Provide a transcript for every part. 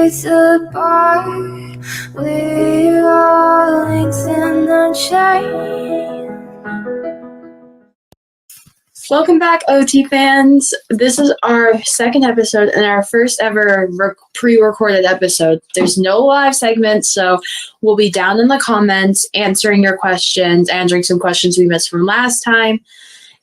days apart, we all links in the chain. Welcome back, OT fans. This is our second episode and our first ever pre-recorded episode. There's no live segments, so we'll be down in the comments answering your questions, answering some questions we missed from last time,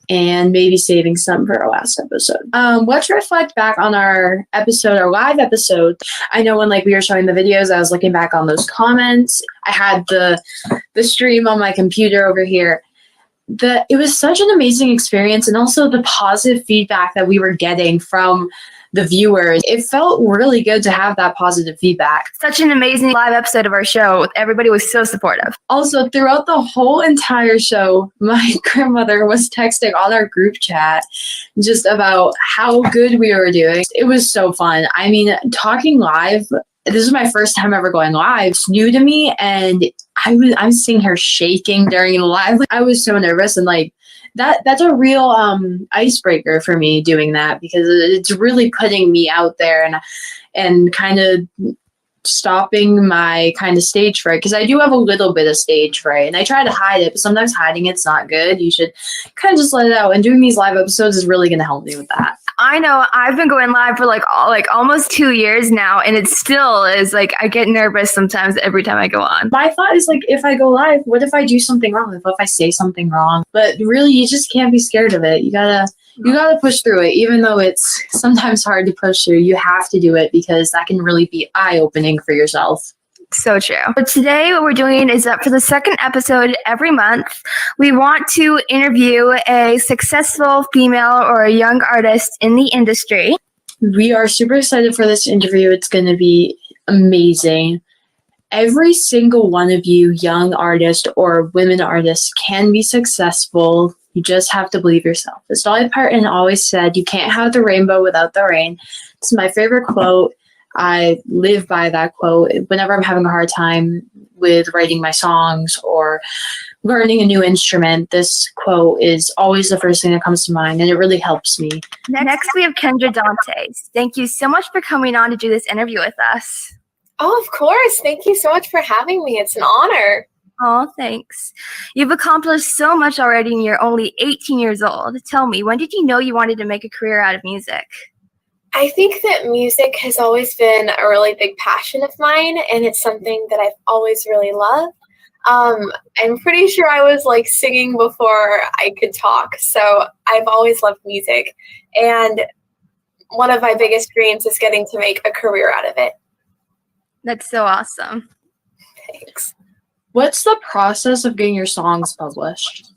and maybe saving some for our last episode. Let's reflect back on our live episode. I know when we were showing the videos, I was looking back on those comments. I had the stream on my computer over here. It was such an amazing experience, and also the positive feedback that we were getting from the viewers. It felt really good to have that positive feedback. Such an amazing live episode of our show. Everybody was so supportive. Also, throughout the whole entire show, my grandmother was texting on our group chat just about how good we were doing. It was so fun. I mean, talking live, this is my first time ever going live. It's new to me, and I'm seeing her shaking during the live. I was so nervous, and that's a real icebreaker for me doing that, because it's really putting me out there and kind of stopping my kind of stage fright, because I do have a little bit of stage fright and I try to hide it, but sometimes hiding it's not good. You should kind of just let it out, and doing these live episodes is really going to help me with that. I know I've been going live for almost 2 years now, and it still is I get nervous sometimes every time I go on. My thought is if I go live, what if I do something wrong? What if I say something wrong? But really, you just can't be scared of it. You gotta push through it, even though it's sometimes hard to push through. You have to do it, because that can really be eye-opening for yourself. So true. But today what we're doing is that for the second episode every month, we want to interview a successful female or a young artist in the industry. We are super excited for this interview. It's going to be amazing. Every single one of you young artists or women artists can be successful. You just have to believe yourself. As Dolly Parton always said, you can't have the rainbow without the rain. It's my favorite quote. I live by that quote whenever I'm having a hard time with writing my songs or learning a new instrument. This quote is always the first thing that comes to mind, and it really helps me. Next, we have Kendra Dantes. Thank you so much for coming on to do this interview with us. Oh, of course. Thank you so much for having me. It's an honor. Oh, thanks. You've accomplished so much already, and you're only 18 years old. Tell me, when did you know you wanted to make a career out of music? I think that music has always been a really big passion of mine, and it's something that I've always really loved. I'm pretty sure I was singing before I could talk, so I've always loved music. And one of my biggest dreams is getting to make a career out of it. That's so awesome. Thanks. What's the process of getting your songs published?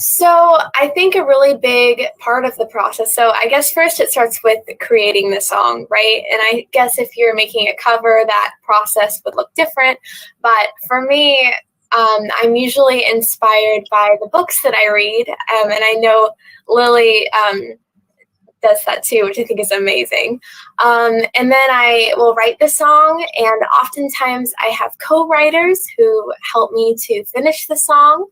So I think a really big part of the process, so I guess first it starts with creating the song, right? And I guess if you're making a cover, that process would look different. But for me, I'm usually inspired by the books that I read. And I know Lilly does that too, which I think is amazing. And then I will write the song, and oftentimes I have co-writers who help me to finish the song.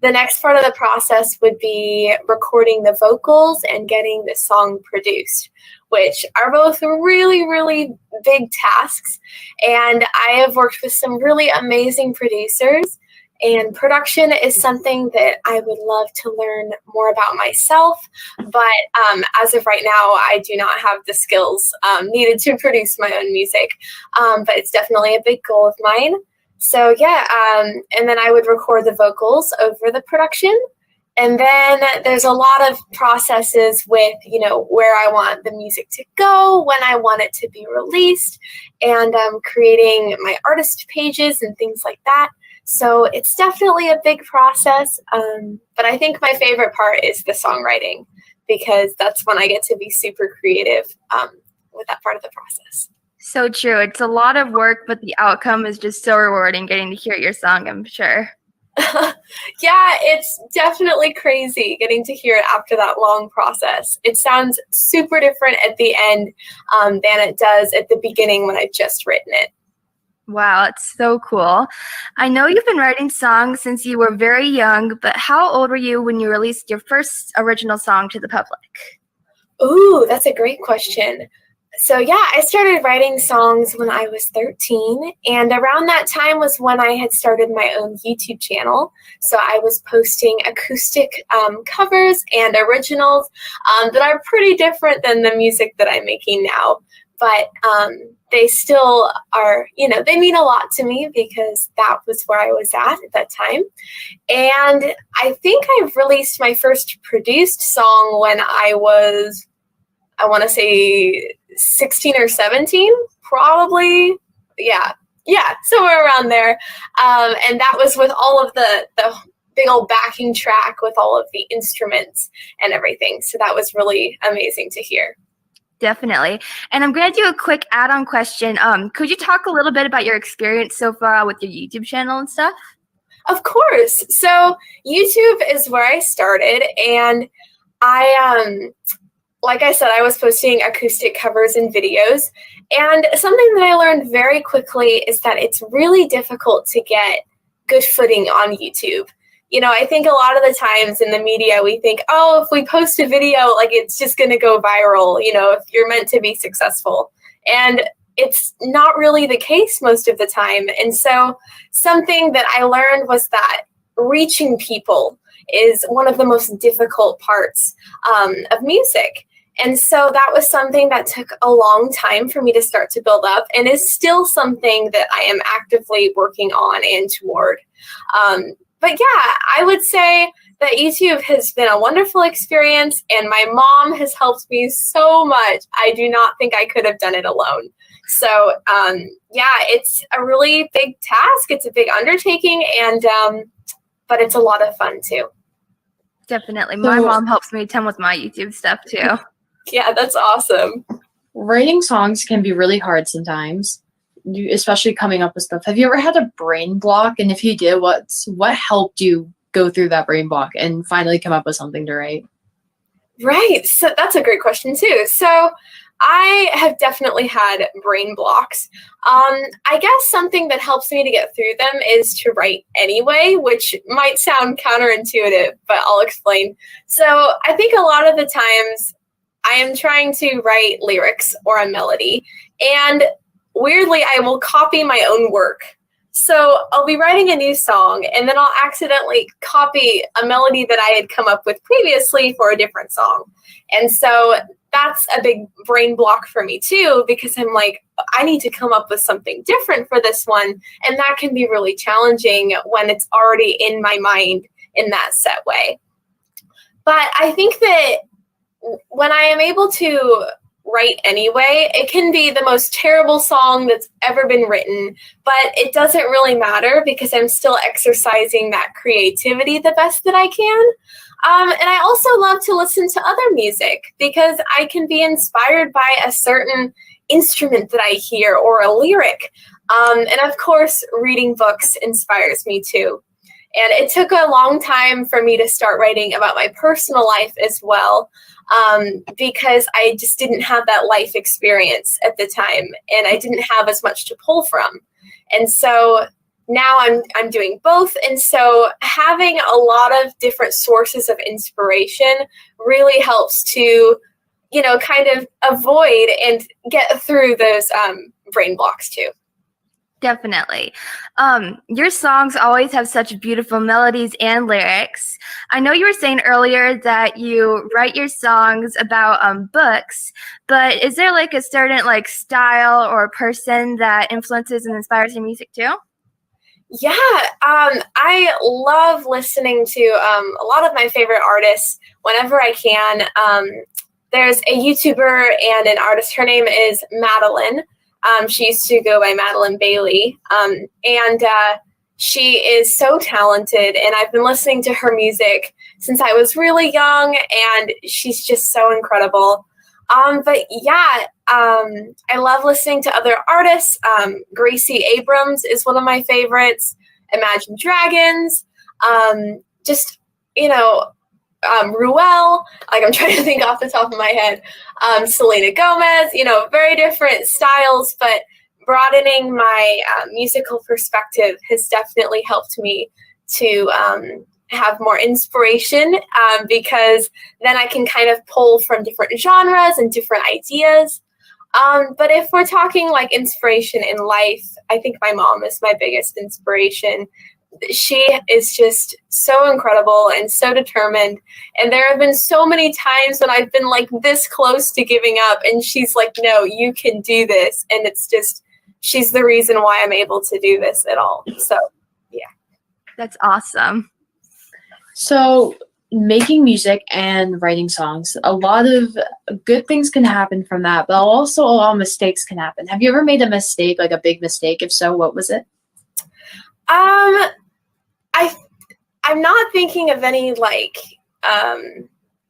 The next part of the process would be recording the vocals and getting the song produced, which are both really, really big tasks. And I have worked with some really amazing producers, and production is something that I would love to learn more about myself. But as of right now, I do not have the skills needed to produce my own music. But it's definitely a big goal of mine. So yeah, and then I would record the vocals over the production. And then there's a lot of processes with, where I want the music to go, when I want it to be released, and creating my artist pages and things like that. So it's definitely a big process. But I think my favorite part is the songwriting, because that's when I get to be super creative with that part of the process. So true. It's a lot of work, but the outcome is just so rewarding getting to hear your song, I'm sure. Yeah, it's definitely crazy getting to hear it after that long process. It sounds super different at the end than it does at the beginning when I've just written it. Wow, it's so cool. I know you've been writing songs since you were very young, but how old were you when you released your first original song to the public? Ooh, that's a great question. So yeah, I started writing songs when I was 13, and around that time was when I had started my own YouTube channel. So I was posting acoustic covers and originals that are pretty different than the music that I'm making now. But they still are, they mean a lot to me because that was where I was at that time. And I think I released my first produced song when I was, I want to say 16 or 17, probably. Yeah, somewhere around there. And that was with all of the big old backing track with all of the instruments and everything. So that was really amazing to hear. Definitely. And I'm going to do a quick add-on question. Could you talk a little bit about your experience so far with your YouTube channel and stuff? Of course. So YouTube is where I started, and I like I said, I was posting acoustic covers and videos. And something that I learned very quickly is that it's really difficult to get good footing on YouTube. I think a lot of the times in the media, we think, oh, if we post a video, like it's just going to go viral, if you're meant to be successful. And it's not really the case most of the time. And so something that I learned was that reaching people is one of the most difficult parts of music. And so that was something that took a long time for me to start to build up, and is still something that I am actively working on and toward. But yeah, I would say that YouTube has been a wonderful experience, and my mom has helped me so much. I do not think I could have done it alone. So yeah, it's a really big task. It's a big undertaking, and but it's a lot of fun too. Definitely. My mom helps me a ton with my YouTube stuff too. Yeah, that's awesome. Writing songs can be really hard sometimes, especially coming up with stuff. Have you ever had a brain block? And if you did, what helped you go through that brain block and finally come up with something to write? Right. So that's a great question too. So I have definitely had brain blocks. I guess something that helps me to get through them is to write anyway, which might sound counterintuitive, but I'll explain. So I think a lot of the times I am trying to write lyrics or a melody, and weirdly, I will copy my own work. So I'll be writing a new song, and then I'll accidentally copy a melody that I had come up with previously for a different song. And so that's a big brain block for me too, because I'm like, I need to come up with something different for this one. And that can be really challenging when it's already in my mind in that set way. But I think that when I am able to write anyway, it can be the most terrible song that's ever been written, but it doesn't really matter because I'm still exercising that creativity the best that I can. And I also love to listen to other music because I can be inspired by a certain instrument that I hear or a lyric. And of course, reading books inspires me too. And it took a long time for me to start writing about my personal life as well, because I just didn't have that life experience at the time, and I didn't have as much to pull from. And so now I'm doing both. And so having a lot of different sources of inspiration really helps to, kind of avoid and get through those brain blocks too. Definitely. Your songs always have such beautiful melodies and lyrics. I know you were saying earlier that you write your songs about books, but is there like a certain like style or person that influences and inspires your music too? Yeah, I love listening to a lot of my favorite artists whenever I can. There's a YouTuber and an artist. Her name is Madeline. She used to go by Madeline Bailey, and she is so talented, and I've been listening to her music since I was really young, and she's just so incredible. But yeah, I love listening to other artists. Gracie Abrams is one of my favorites. Imagine Dragons, Ruel, like I'm trying to think off the top of my head, Selena Gomez, very different styles, but broadening my musical perspective has definitely helped me to have more inspiration, because then I can kind of pull from different genres and different ideas. But if we're talking like inspiration in life, I think my mom is my biggest inspiration. She is just so incredible and so determined. And there have been so many times when I've been like this close to giving up, and she's like, no, you can do this. And it's just, she's the reason why I'm able to do this at all. So, yeah. That's awesome. So, making music and writing songs, a lot of good things can happen from that, but also a lot of mistakes can happen. Have you ever made a mistake, like a big mistake? If so, what was it? I'm not thinking of any like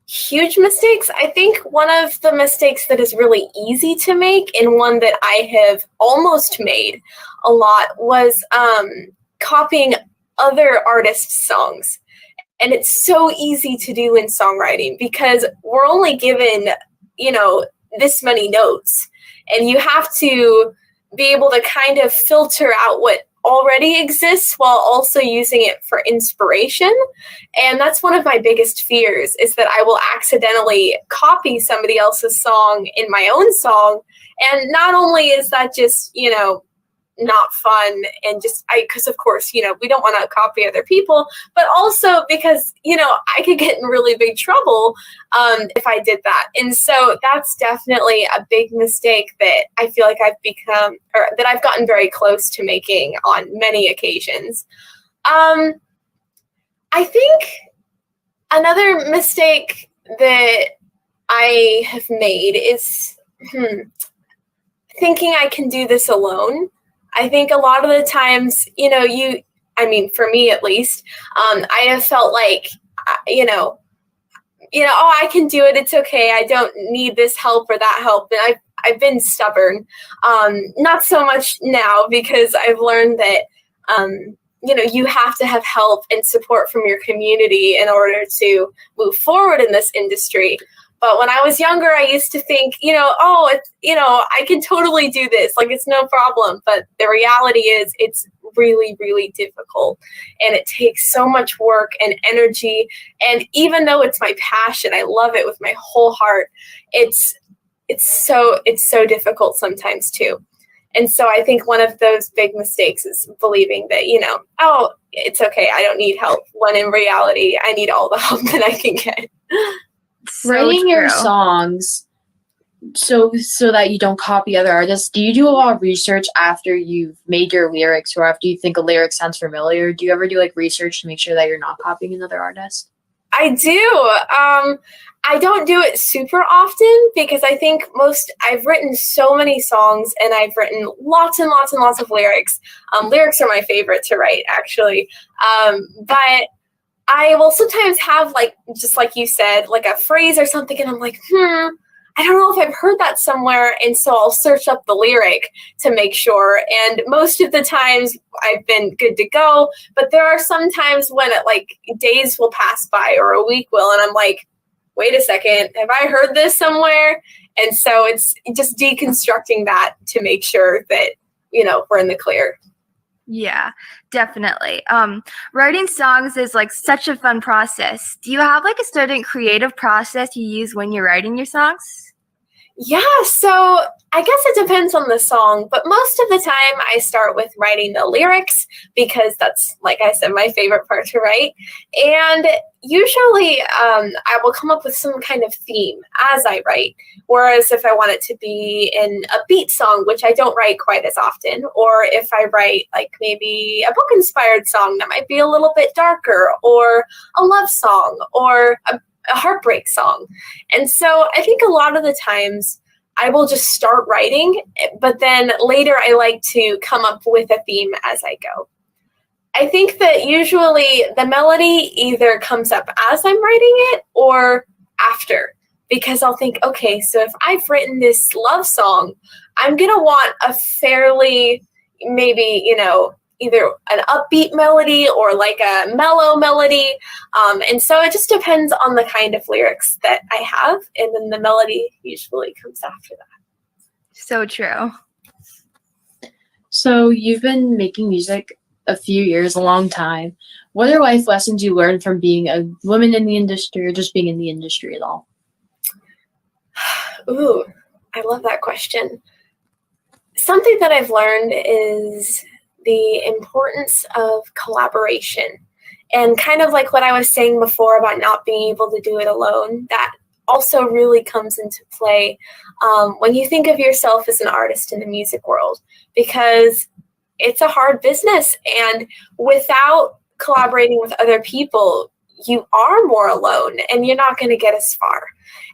huge mistakes. I think one of the mistakes that is really easy to make, and one that I have almost made a lot, was copying other artists' songs. And it's so easy to do in songwriting because we're only given, this many notes, and you have to be able to kind of filter out what already exists while also using it for inspiration. And that's one of my biggest fears, is that I will accidentally copy somebody else's song in my own song. And not only is that just, not fun, and just because of course, we don't want to copy other people, but also because, I could get in really big trouble if I did that. And so that's definitely a big mistake that I feel like that I've gotten very close to making on many occasions. I think another mistake that I have made is thinking I can do this alone. I think a lot of the times, for me at least, I have felt like, oh, I can do it. It's okay. I don't need this help or that help. And I've been stubborn. Not so much now, because I've learned that, you have to have help and support from your community in order to move forward in this industry. But when I was younger, I used to think, I can totally do this. Like, it's no problem. But the reality is it's really, really difficult. And it takes so much work and energy. And even though it's my passion, I love it with my whole heart, it's so difficult sometimes too. And so I think one of those big mistakes is believing that, oh, it's okay, I don't need help. When in reality, I need all the help that I can get. Writing your songs so that you don't copy other artists, do you do a lot of research after you've made your lyrics, or after you think a lyric sounds familiar? Do you ever do like research to make sure that you're not copying another artist? I do. I don't do it super often because I think I've written so many songs, and I've written lots and lots and lots of lyrics. Lyrics are my favorite to write, actually. But I will sometimes have, like, just like you said, like a phrase or something, and I'm like, I don't know if I've heard that somewhere, and so I'll search up the lyric to make sure. And most of the times I've been good to go, but there are some times when days will pass by or a week will, and I'm like, wait a second, have I heard this somewhere? And so it's just deconstructing that to make sure that, we're in the clear. Yeah, definitely. Writing songs is like such a fun process. Do you have like a certain creative process you use when you're writing your songs? Yeah, so I guess it depends on the song, but most of the time I start with writing the lyrics because that's, like I said, my favorite part to write. And usually I will come up with some kind of theme as I write. Whereas if I want it to be in a beat song, which I don't write quite as often, or if I write like maybe a book-inspired song that might be a little bit darker, or a love song, or a heartbreak song. And so I think a lot of the times I will just start writing, but then later I like to come up with a theme as I go. I think that usually the melody either comes up as I'm writing it or after, because I'll think, okay, so if I've written this love song, I'm going to want a fairly, maybe, either an upbeat melody or like a mellow melody. And so it just depends on the kind of lyrics that I have. And then the melody usually comes after that. So true. So you've been making music a few years, a long time. What are life lessons you learned from being a woman in the industry, or just being in the industry at all? Ooh, I love that question. Something that I've learned is the importance of collaboration. And kind of like what I was saying before about not being able to do it alone, that also really comes into play when you think of yourself as an artist in the music world, because it's a hard business. And without collaborating with other people, you are more alone and you're not going to get as far.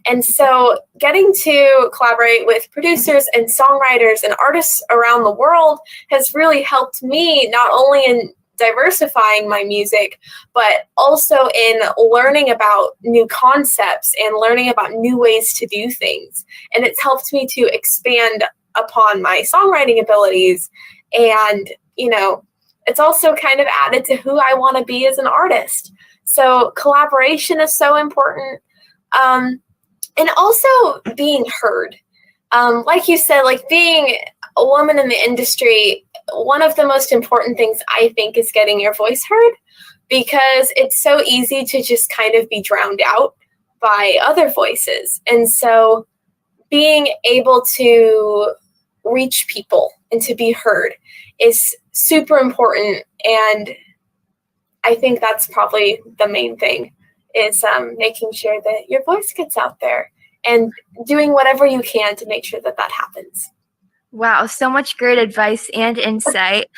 And so getting to collaborate with producers and songwriters and artists around the world has really helped me, not only in diversifying my music, but also in learning about new concepts and learning about new ways to do things. And it's helped me to expand upon my songwriting abilities. And, it's also kind of added to who I want to be as an artist. So collaboration is so important. And also being heard. Like you said, like being a woman in the industry, one of the most important things I think is getting your voice heard, because it's so easy to just kind of be drowned out by other voices. And so being able to reach people and to be heard is super important. And I think that's probably the main thing, is making sure that your voice gets out there and doing whatever you can to make sure that that happens. Wow, so much great advice and insight.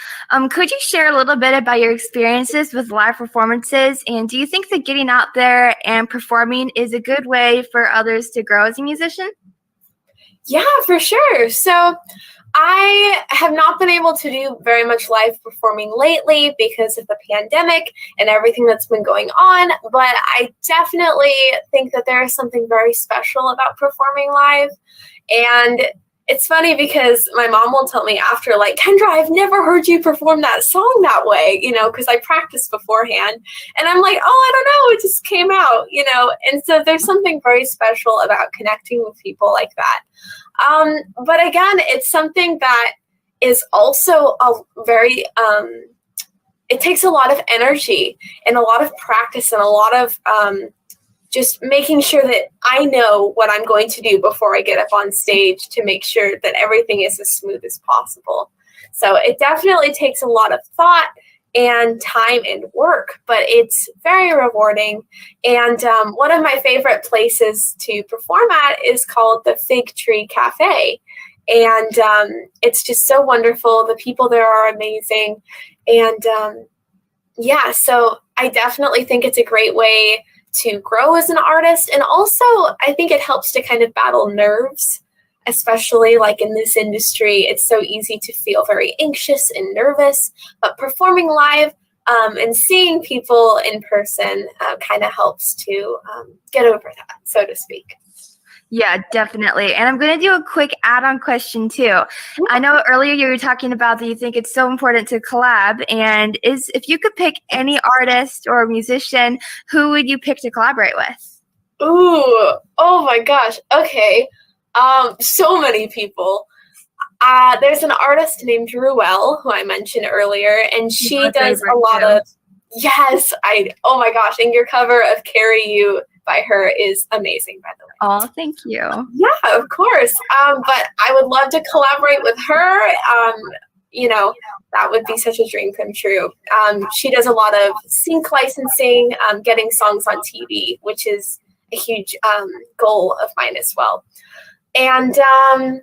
Could you share a little bit about your experiences with live performances? And do you think that getting out there and performing is a good way for others to grow as a musician? Yeah, for sure. So I have not been able to do very much live performing lately because of the pandemic and everything that's been going on, but I definitely think that there is something very special about performing live. And it's funny because my mom will tell me after, like, Kendra, I've never heard you perform that song that way, because I practiced beforehand. And I'm like, I don't know, it just came out, And so there's something very special about connecting with people like that. But again, it's something that is also a very, it takes a lot of energy and a lot of practice and a lot of just making sure that I know what I'm going to do before I get up on stage to make sure that everything is as smooth as possible. So it definitely takes a lot of thought and time and work, but it's very rewarding. And one of my favorite places to perform at is called the Fig Tree Cafe. And it's just so wonderful. The people there are amazing. And so I definitely think it's a great way to grow as an artist. And also, I think it helps to kind of battle nerves, especially like in this industry. It's so easy to feel very anxious and nervous, but performing live and seeing people in person kind of helps to get over that, so to speak. Yeah, definitely. And I'm going to do a quick add-on question too. I know earlier you were talking about that you think it's so important to collab. And if you could pick any artist or musician, who would you pick to collaborate with? Ooh, oh my gosh. Okay. So many people. There's an artist named Ruel, who I mentioned earlier, and she does a lot of, oh my gosh, and your cover of Carry You by her is amazing, by the way. Oh, thank you. Yeah, of course. But I would love to collaborate with her. That would be such a dream come true. She does a lot of sync licensing, getting songs on TV, which is a huge goal of mine as well. And I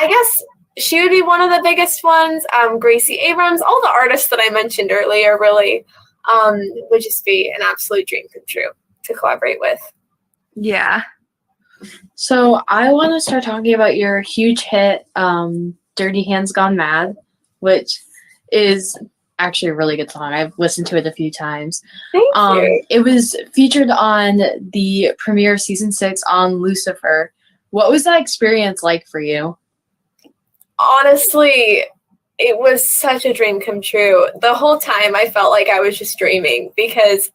guess she would be one of the biggest ones. Gracie Abrams, all the artists that I mentioned earlier really would just be an absolute dream come true to collaborate with. Yeah. So I want to start talking about your huge hit, Dirty Hands Gone Mad, which is actually a really good song. I've listened to it a few times. Thank you. It was featured on the premiere of season 6 on Lucifer. What was that experience like for you? Honestly, it was such a dream come true. The whole time I felt like I was just dreaming, because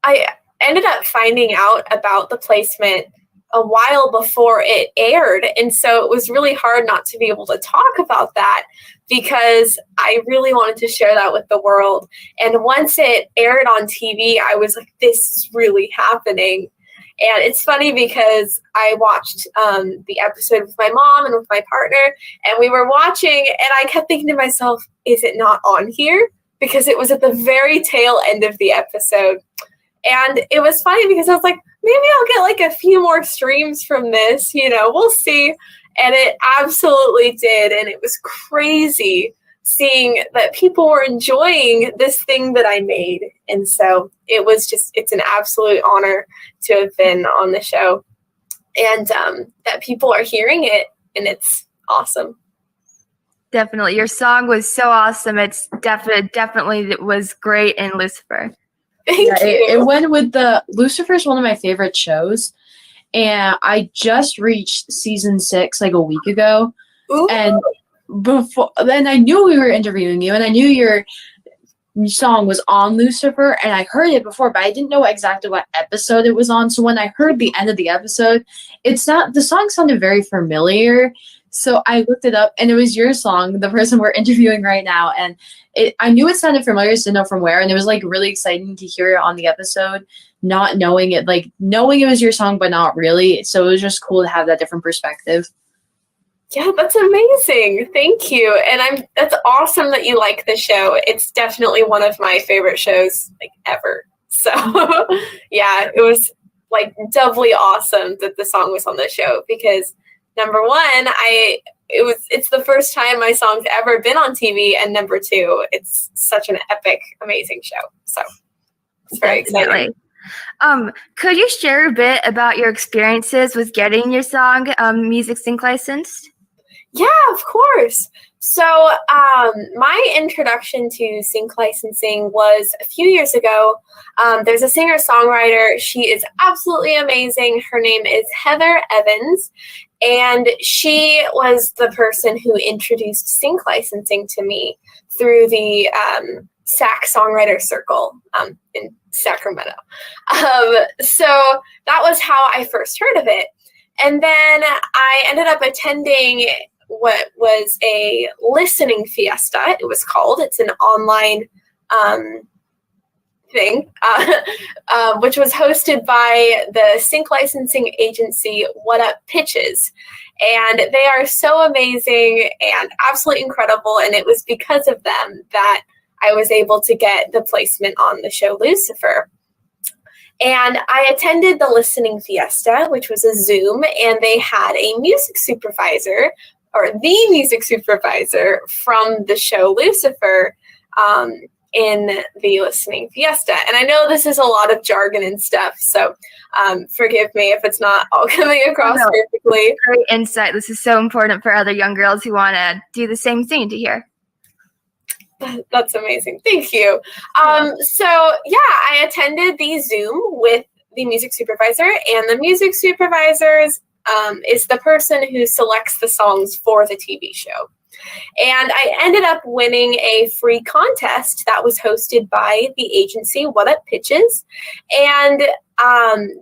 I ended up finding out about the placement a while before it aired. And so it was really hard not to be able to talk about that, because I really wanted to share that with the world. And once it aired on TV, I was like, this is really happening. And it's funny because I watched the episode with my mom and with my partner, and we were watching, and I kept thinking to myself, is it not on here? Because it was at the very tail end of the episode. And it was funny because I was like, maybe I'll get like a few more streams from this, we'll see. And it absolutely did. And it was crazy seeing that people were enjoying this thing that I made. And so it's an absolute honor to have been on the show, and that people are hearing it, and it's awesome. Definitely. Your song was so awesome. It's definitely it was great in Lucifer. Thank you. It went with Lucifer's one of my favorite shows. And I just reached season 6 like a week ago. Ooh. And then I knew we were interviewing you, and I knew your song was on Lucifer, and I heard it before, but I didn't know exactly what episode it was on. So when I heard the end of the episode, the song sounded very familiar. So I looked it up, and it was your song, the person we're interviewing right now. And I knew it sounded familiar, just didn't know from where. And it was like really exciting to hear it on the episode, not knowing it, like knowing it was your song, but not really. So it was just cool to have that different perspective. Yeah, that's amazing. Thank you. And that's awesome that you like the show. It's definitely one of my favorite shows like ever. So yeah, it was like doubly awesome that the song was on the show because number one, it's the first time my song's ever been on TV, and number two, it's such an epic, amazing show. So it's very exciting. Could you share a bit about your experiences with getting your song music sync licensed? Yeah, of course. So my introduction to sync licensing was a few years ago. There's a singer-songwriter. She is absolutely amazing. Her name is Heather Evans, and she was the person who introduced sync licensing to me through the SAC Songwriter Circle in Sacramento. So that was how I first heard of it. And then I ended up attending what was a listening fiesta, it was called. It's an online thing, which was hosted by the sync licensing agency What Up Pitches. And they are so amazing and absolutely incredible. And it was because of them that I was able to get the placement on the show Lucifer. And I attended the listening fiesta, which was a Zoom, and they had a music supervisor, or the music supervisor from the show Lucifer, in the listening fiesta. And I know this is a lot of jargon and stuff, so forgive me if it's not all coming across perfectly. Great insight. This is so important for other young girls who want to do the same thing to hear. That's amazing. Thank you. So yeah, I attended the Zoom with the music supervisor, and the music supervisor is the person who selects the songs for the TV show. And I ended up winning a free contest that was hosted by the agency What Up Pitches. And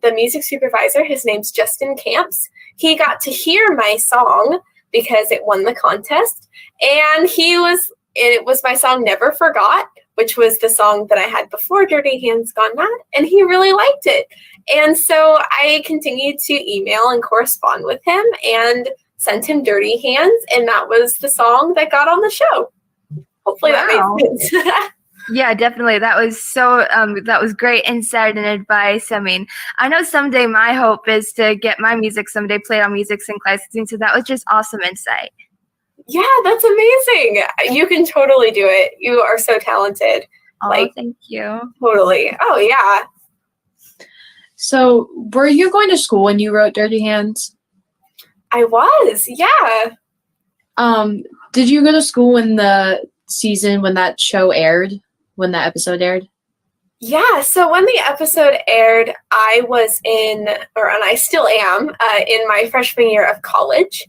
the music supervisor, his name's Justin Camps, he got to hear my song because it won the contest. And it was my song Never Forgot, which was the song that I had before Dirty Hands Gone Mad, and he really liked it. And so I continued to email and correspond with him and sent him Dirty Hands, and that was the song that got on the show. Hopefully that makes sense. Yeah, definitely. That was that was great insight and advice. I mean, I know someday my hope is to get my music someday played on music sync licensing, so that was just awesome insight. Yeah, that's amazing. You can totally do it. You are so talented. Oh, thank you. Totally. Oh, yeah. So, were you going to school when you wrote Dirty Hands? I was, yeah. Did you go to school when that show aired, when that episode aired? Yeah, so when the episode aired, I was and I still am, in my freshman year of college.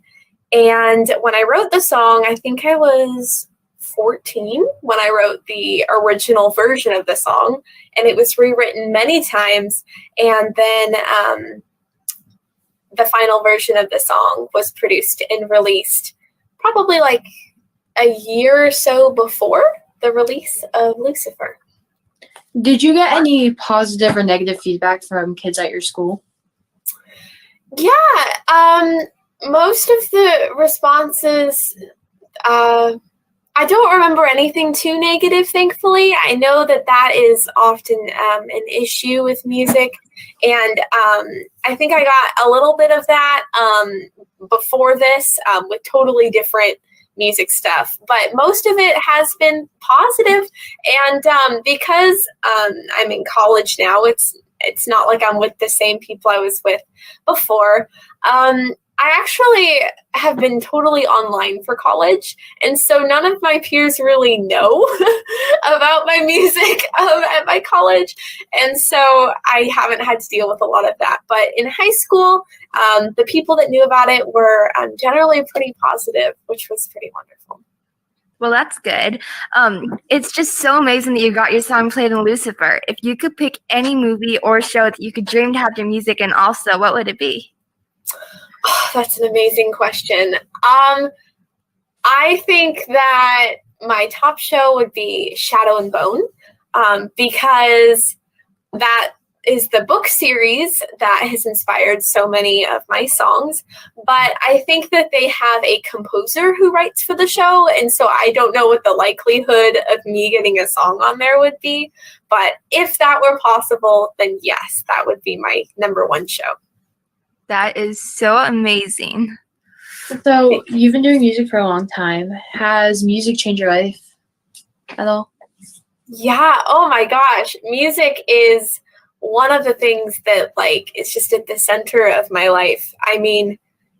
And when I wrote the song, I think I was 14 when I wrote the original version of the song, and it was rewritten many times. And then the final version of the song was produced and released probably like a year or so before the release of Lucifer. Did you get any positive or negative feedback from kids at your school? Yeah, most of the responses, I don't remember anything too negative, thankfully. I know that that is often an issue with music, and I think I got a little bit of that before this with totally different music stuff, but most of it has been positive, and because I'm in college now, it's not like I'm with the same people I was with before. I actually have been totally online for college, and so none of my peers really know about my music at my college, and so I haven't had to deal with a lot of that. But in high school, the people that knew about it were generally pretty positive, which was pretty wonderful. Well, that's good. It's just so amazing that you got your song played in Lucifer. If you could pick any movie or show that you could dream to have your music in also, what would it be? Oh, that's an amazing question. I think that my top show would be Shadow and Bone, because that is the book series that has inspired so many of my songs. But I think that they have a composer who writes for the show, and so I don't know what the likelihood of me getting a song on there would be. But if that were possible, then yes, that would be my number one show. That is so amazing. So you've been doing music for a long time. Has music changed your life at all? Yeah. Oh my gosh. Music is one of the things that is just at the center of my life. I mean,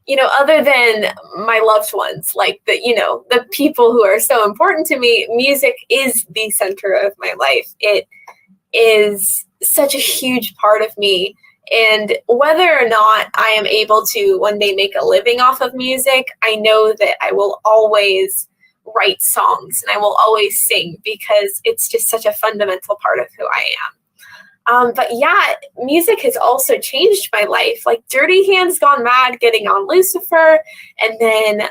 other than my loved ones, the people who are so important to me, music is the center of my life. It is such a huge part of me. And whether or not I am able to one day make a living off of music, I know that I will always write songs and I will always sing because it's just such a fundamental part of who I am. But yeah, music has also changed my life. Like Dirty Hands Gone Mad, getting on Lucifer, and then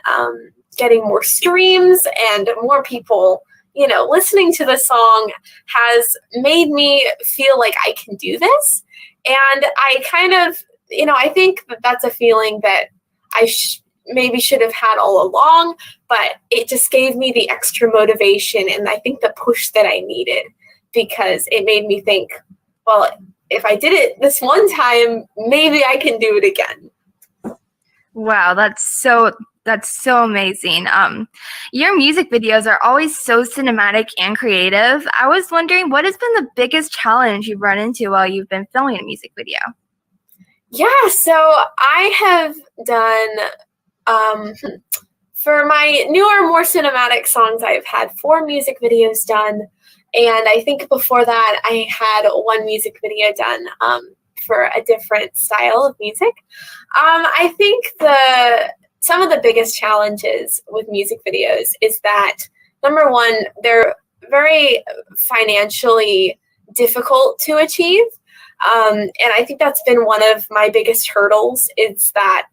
getting more streams and more people, listening to the song has made me feel like I can do this. And I kind of, I think that that's a feeling that I maybe should have had all along, but it just gave me the extra motivation and I think the push that I needed, because it made me think, well, if I did it this one time, maybe I can do it again. Wow, that's so amazing. Your music videos are always so cinematic and creative. I was wondering, what has been the biggest challenge you've run into while you've been filming a music video? Yeah, so I have done, for my newer, more cinematic songs, I've had 4 music videos done. And I think before that, I had 1 music video done for a different style of music. I think some of the biggest challenges with music videos is that, number one, they're very financially difficult to achieve. And I think that's been one of my biggest hurdles, is that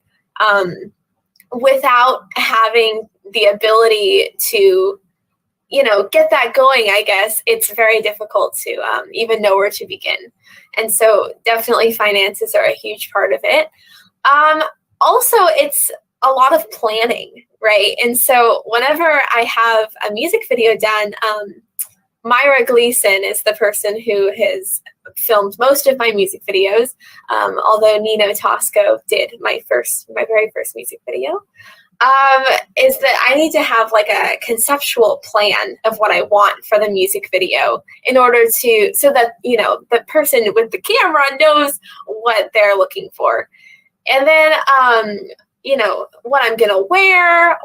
without having the ability to, get that going, I guess, it's very difficult to even know where to begin. And so definitely finances are a huge part of it. Also, it's a lot of planning, right? And so whenever I have a music video done, Myra Gleason is the person who has filmed most of my music videos, although Nino Tosco did my very first music video, is that I need to have a conceptual plan of what I want for the music video in order so that, the person with the camera knows what they're looking for. And then, what I'm going to wear,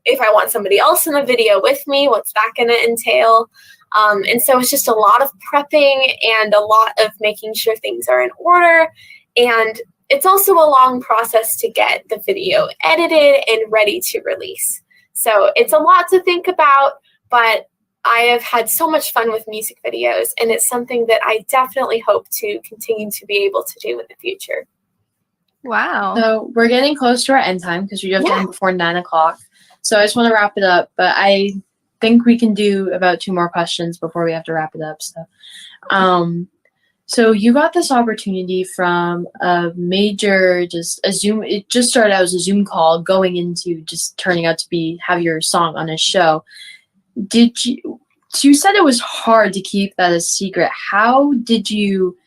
if I want somebody else in the video with me, what's that going to entail? And so it's just a lot of prepping and a lot of making sure things are in order. And it's also a long process to get the video edited and ready to release. So it's a lot to think about, but I have had so much fun with music videos, and it's something that I definitely hope to continue to be able to do in the future. Wow. So we're getting close to our end time because we have done before 9 o'clock. So I just want to wrap it up, but I think we can do about 2 more questions before we have to wrap it up. So So you got this opportunity from a major, just a Zoom. It just started out as a Zoom call, going into just turning out to have your song on a show. Did you? So you said it was hard to keep that a secret. How did you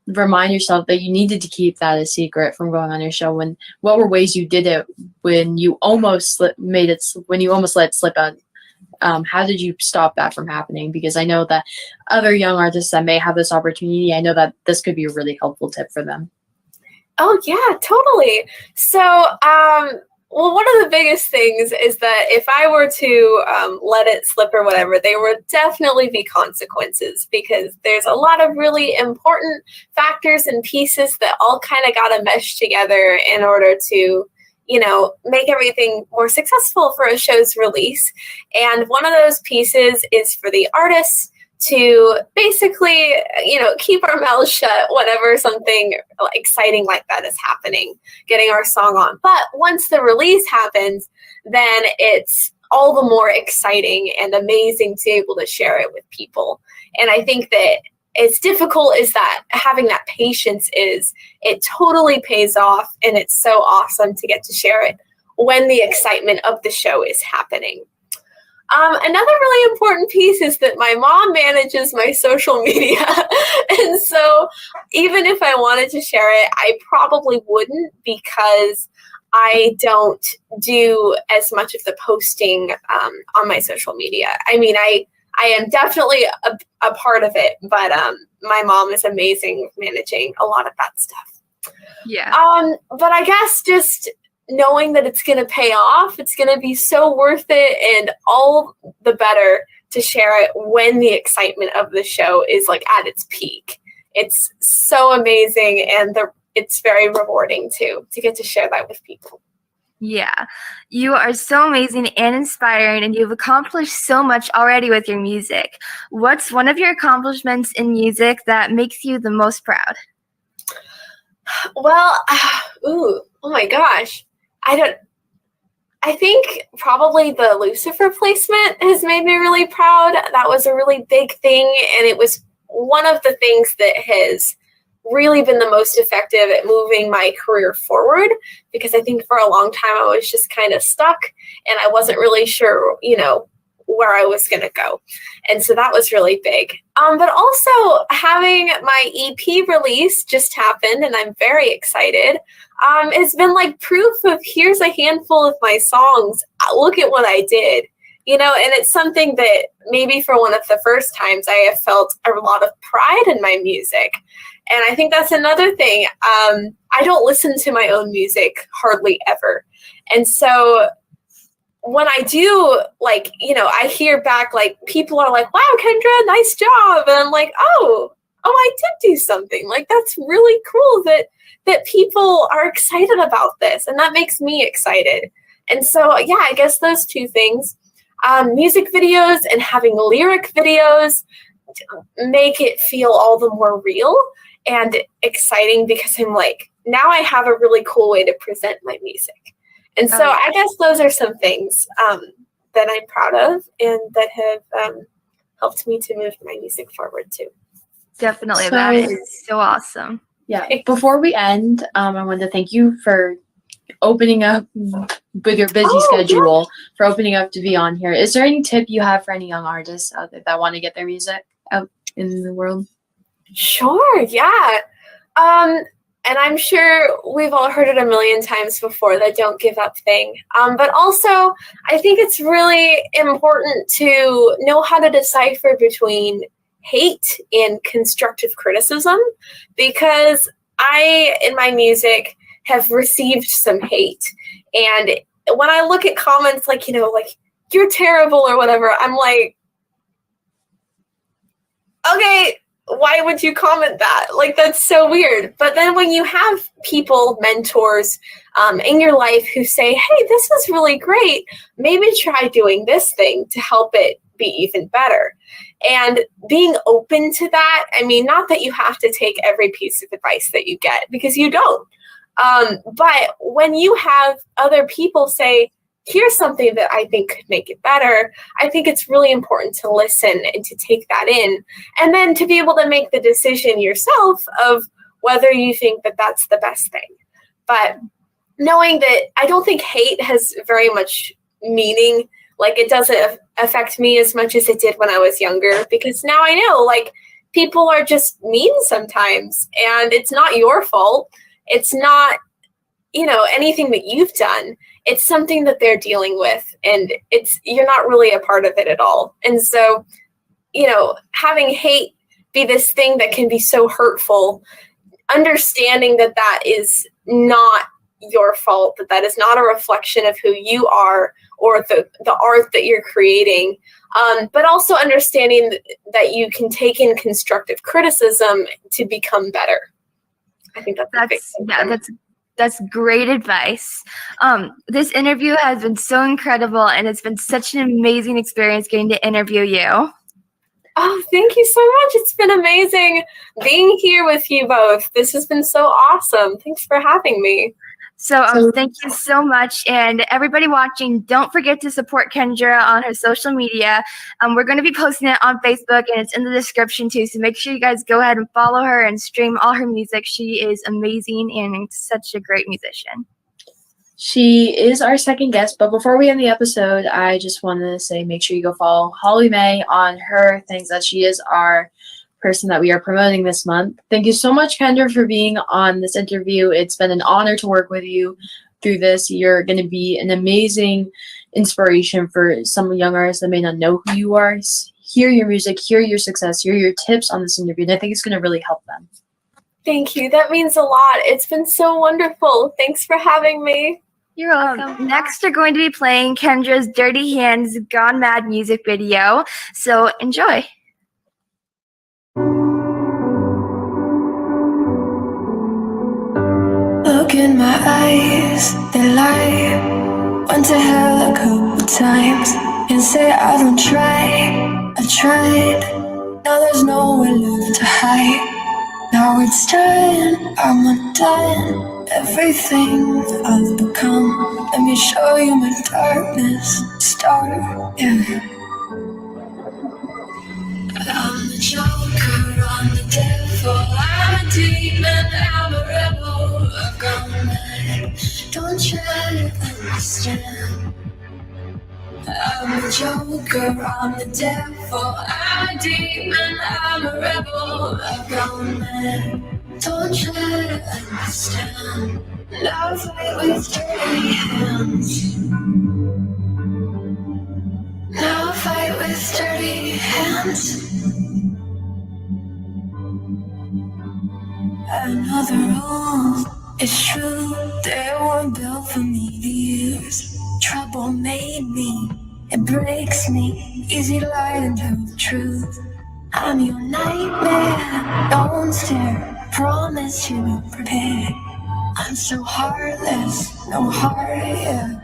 remind yourself that you needed to keep that a secret from going on your show? What were ways you did it when you almost let it slip out? How did you stop that from happening? Because I know that other young artists that may have this opportunity, I know that this could be a really helpful tip for them. Oh, yeah, totally. So, well, one of the biggest things is that if I were to let it slip or whatever, there would definitely be consequences, because there's a lot of really important factors and pieces that all kind of got to mesh together in order to, make everything more successful for a show's release. And one of those pieces is for the artists to basically, keep our mouths shut whenever something exciting like that is happening, getting our song on. But once the release happens, then it's all the more exciting and amazing to be able to share it with people. And I think that as difficult as that, having that patience is, it totally pays off, and it's so awesome to get to share it when the excitement of the show is happening. Another really important piece is that my mom manages my social media. And so even if I wanted to share it, I probably wouldn't, because I don't do as much of the posting on my social media. I mean, I am definitely a part of it, but my mom is amazing with managing a lot of that stuff. Yeah. But I guess just knowing that it's going to pay off, it's going to be so worth it, and all the better to share it when the excitement of the show is like at its peak. It's so amazing, and it's very rewarding too, to get to share that with people. Yeah, you are so amazing and inspiring, and you've accomplished so much already with your music. What's one of your accomplishments in music that makes you the most proud? Well, oh my gosh. I think probably the Lucifer placement has made me really proud. That was a really big thing, and it was one of the things that has really been the most effective at moving my career forward, because I think for a long time I was just kind of stuck, and I wasn't really sure, where I was going to go. And so that was really big. But also having my EP release just happened, and I'm very excited. It's been like proof of, here's a handful of my songs. Look at what I did. And it's something that maybe for one of the first times I have felt a lot of pride in my music. And I think that's another thing. I don't listen to my own music hardly ever. And so when I do, I hear back, people are like, wow, Kendra, nice job. And I'm like, oh, I did do something. That's really cool that people are excited about this. And that makes me excited. And so, yeah, I guess those two things, music videos and having lyric videos, make it feel all the more real and exciting, because I'm like, now I have a really cool way to present my music. And so I guess those are some things that I'm proud of, and that have helped me to move my music forward too. Definitely. So, that is so awesome. Yeah. Before we end, I wanted to thank you for opening up with your busy schedule, for opening up to be on here. Is there any tip you have for any young artists out there that want to get their music out in the world? Sure. Yeah. And I'm sure we've all heard it a million times before, that don't give up thing. But also, I think it's really important to know how to decipher between hate and constructive criticism, because I, in my music, have received some hate. And when I look at comments like, you're terrible or whatever, I'm like, okay, why would you comment that? That's so weird. But then when you have people, mentors in your life who say, hey, this is really great, maybe try doing this thing to help it be even better. And being open to that, I mean, not that you have to take every piece of advice that you get, because you don't. But when you have other people say, here's something that I think could make it better, I think it's really important to listen and to take that in, and then to be able to make the decision yourself of whether you think that that's the best thing. But knowing that I don't think hate has very much meaning, like it doesn't affect me as much as it did when I was younger, because now I know, like, people are just mean sometimes, and it's not your fault. It's not, anything that you've done. It's something that they're dealing with, and you're not really a part of it at all. And so, having hate be this thing that can be so hurtful, understanding that that is not your fault, that is not a reflection of who you are or the art that you're creating, but also understanding that you can take in constructive criticism to become better. I think that's great advice. This interview has been so incredible, and it's been such an amazing experience getting to interview you. Oh, thank you so much. It's been amazing being here with you both. This has been so awesome. Thanks for having me. So thank you so much. And everybody watching, don't forget to support Kendra on her social media. We're going to be posting it on Facebook, and it's in the description too. So make sure you guys go ahead and follow her and stream all her music. She is amazing and such a great musician. She is our second guest, but before we end the episode, I just want to say make sure you go follow Lilly May on her things, that she is our person that we are promoting this month. Thank you so much, Kendra, for being on this interview. It's been an honor to work with you through this. You're going to be an amazing inspiration for some young artists that may not know who you are. Hear your music, hear your success, hear your tips on this interview, and I think it's going to really help them. Thank you. That means a lot. It's been so wonderful. Thanks for having me. You're welcome. Next, we're going to be playing Kendra's Dirty Hands Gone Mad music video. So enjoy. Look in my eyes, they lie. Went to hell a couple times and say I don't try. I tried. Now there's nowhere left to hide. Now it's done, I'm undone. Everything I've become. Let me show you my darkness. Start, yeah. I'm the joker, I'm the devil, I'm a demon, I'm a rebel, I've gone mad, don't try to understand. I'm the joker, I'm the devil, I'm a demon, I'm a rebel, I've gone mad, don't try to understand. Now I fight with dirty hands. Now I fight with dirty hands. Another rule, it's true, they weren't built for me to use. Trouble made me, it breaks me, easy to lie and tell the truth. I'm your nightmare, don't stare, promise you prepare. I'm so heartless, no heart, yeah.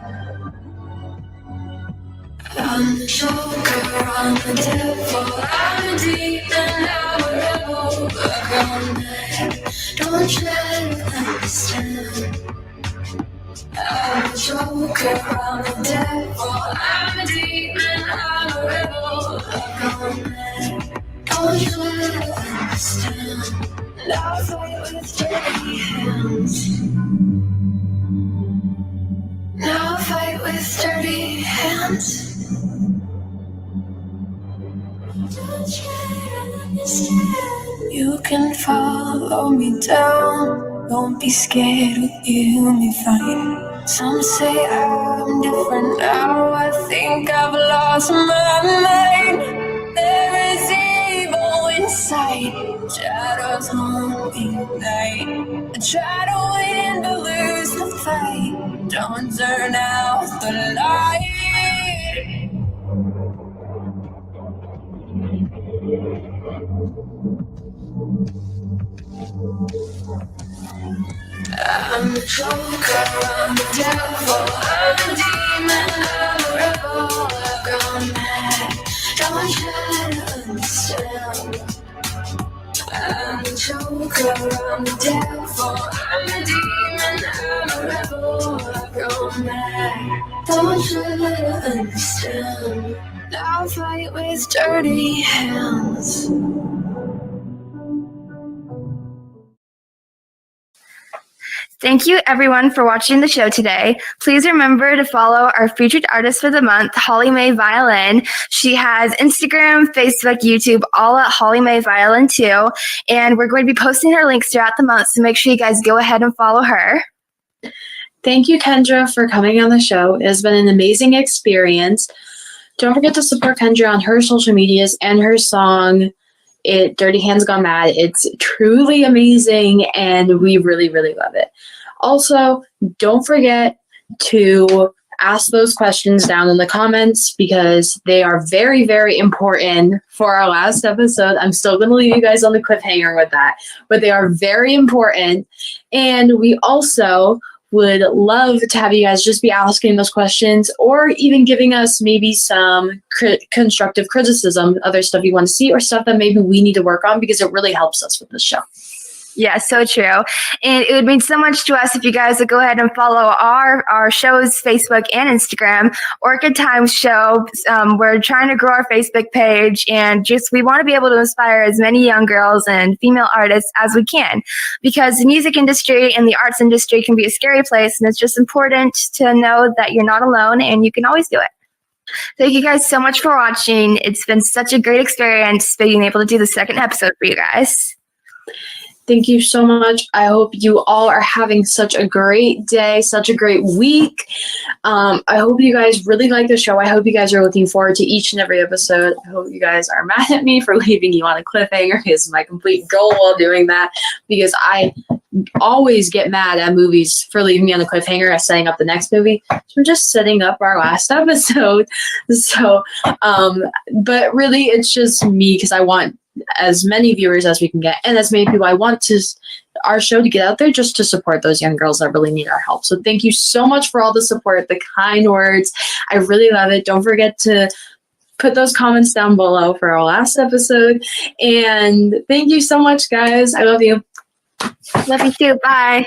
I'm the joker, I'm the devil, I'm a demon, I'm a rebel, I've gone mad, don't try to understand. I'm the joker, I'm the devil, I'm a demon, I'm a rebel, I've gone mad, don't try to understand. Now I fight with dirty hands. Now I fight with dirty hands. You can follow me down. Don't be scared, with you me fine. Some say I'm different now. I think I've lost my mind. There is evil inside. Shadows haunt me at night. I try to win but lose the fight. Don't turn out the light. I'm the joker, I'm the devil, I'm a demon, I'm a rebel, I've gone mad, don't try to understand. I'm the joker, I'm the devil, I'm a demon, I'm a rebel, I've gone mad. Don't you understand? Now I fight with dirty hands. Thank you, everyone, for watching the show today. Please remember to follow our featured artist for the month, Holly May Violin. She has Instagram, Facebook, YouTube, all at Holly May Violin too. And we're going to be posting her links throughout the month, so make sure you guys go ahead and follow her. Thank you, Kendra, for coming on the show. It has been an amazing experience. Don't forget to support Kendra on her social medias and her song, Dirty Hands Gone Mad. It's truly amazing, and we really, really love it. Also, don't forget to ask those questions down in the comments because they are very, very important for our last episode. I'm still going to leave you guys on the cliffhanger with that, but they are very important. And we also would love to have you guys just be asking those questions or even giving us maybe some constructive criticism, other stuff you want to see or stuff that maybe we need to work on because it really helps us with this show. Yeah, so true. And it would mean so much to us if you guys would go ahead and follow our show's Facebook and Instagram, Orchid Times Show. We're trying to grow our Facebook page, and just we want to be able to inspire as many young girls and female artists as we can, because the music industry and the arts industry can be a scary place, and it's just important to know that you're not alone and you can always do it. Thank you guys so much for watching. It's been such a great experience being able to do the second episode for you guys. Thank you so much. I hope you all are having such a great day, such a great week. I hope you guys really like the show. I hope you guys are looking forward to each and every episode. I hope you guys are mad at me for leaving you on a cliffhanger. It's my complete goal while doing that because I always get mad at movies for leaving me on the cliffhanger as setting up the next movie. So we're just setting up our last episode. So, but really it's just me because I want as many viewers as we can get and as many people. I want our show to get out there just to support those young girls that really need our help. So thank you so much for all the support, the kind words. I really love it. Don't forget to put those comments down below for our last episode. And thank you so much, guys. I love you. Love you too. Bye.